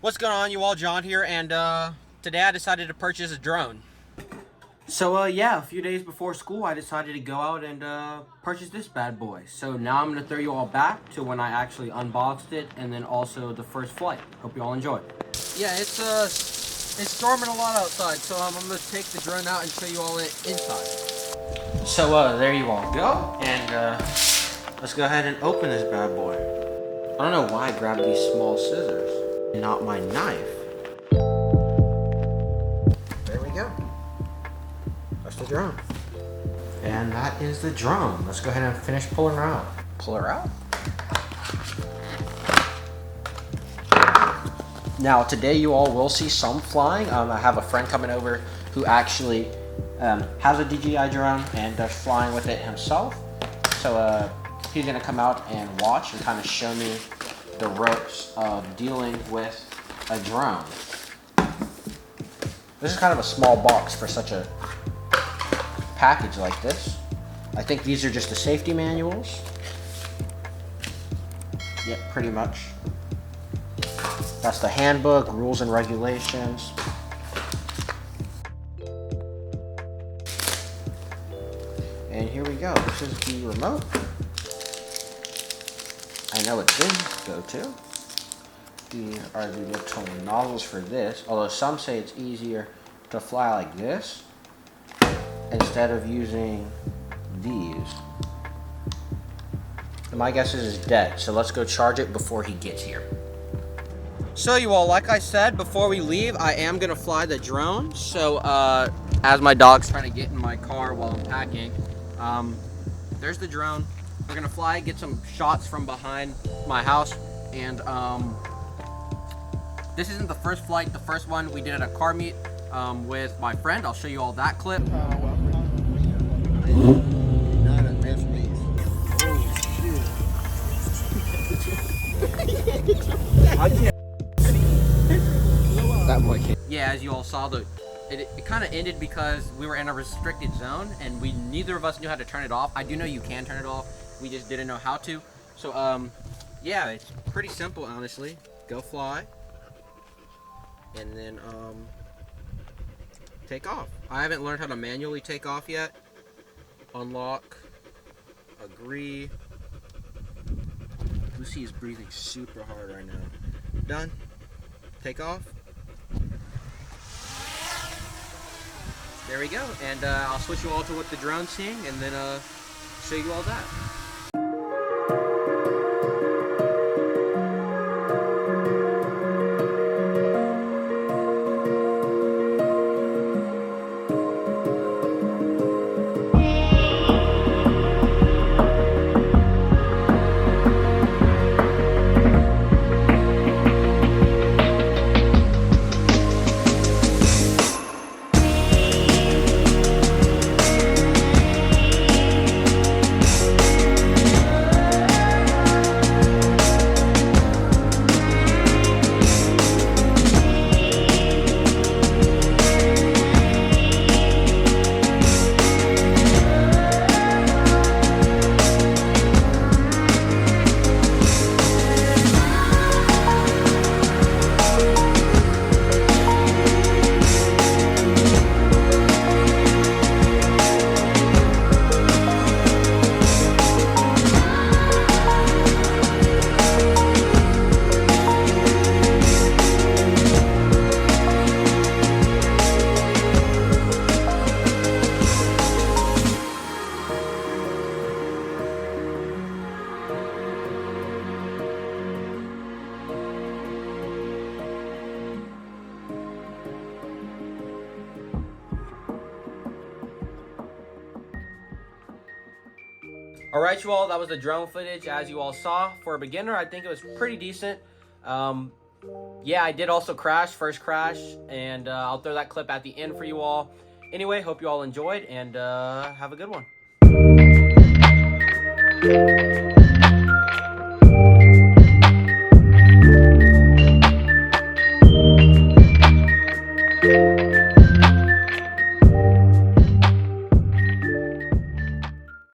What's going on, you all? John here, and today I decided to purchase a drone. So yeah, a few days before school I decided to go out and purchase this bad boy. So now I'm going to throw you all back to when I actually unboxed it, and then also the first flight. Hope you all enjoy. Yeah, it's storming a lot outside, so I'm going to take the drone out and show you all it inside. So there you all go, and let's go ahead and open this bad boy. I don't know why I grabbed these small scissors. Not my knife. There we go. That's the drone. And that is the drone. Let's go ahead and finish pulling her out. Pull her out. Now today you all will see some flying. I have a friend coming over who actually has a DJI drone and does flying with it himself. So he's gonna come out and watch and kind of show me the ropes of dealing with a drone. This is kind of a small box for such a package like this. I think these are just the safety manuals. Yep, pretty much. That's the handbook, rules and regulations. And here we go. This is the remote. I know what things go to. These are the little nozzles for this, although some say it's easier to fly like this instead of using these. And my guess is it's dead, so let's go charge it before he gets here. So you all, like I said, before we leave, I am gonna fly the drone. So as my dog's trying to get in my car while I'm packing, there's the drone. We're gonna fly, get some shots from behind my house, and this isn't the first flight. The first one we did at a car meet with my friend. I'll show you all that clip. That boy can't. Yeah, as you all saw, it kind of ended because we were in a restricted zone and neither of us knew how to turn it off. I do know you can turn it off. We just didn't know how to. So yeah, it's pretty simple, honestly. Go fly, and then take off. I haven't learned how to manually take off yet. Unlock, agree. Lucy is breathing super hard right now. Done. Take off. There we go, and I'll switch you all to what the drone's seeing, and then show you all that. Alright you all, that was the drone footage. As you all saw, for a beginner I think it was pretty decent. Yeah, I did also crash, first crash, and I'll throw that clip at the end for you all. Anyway, hope you all enjoyed, and have a good one.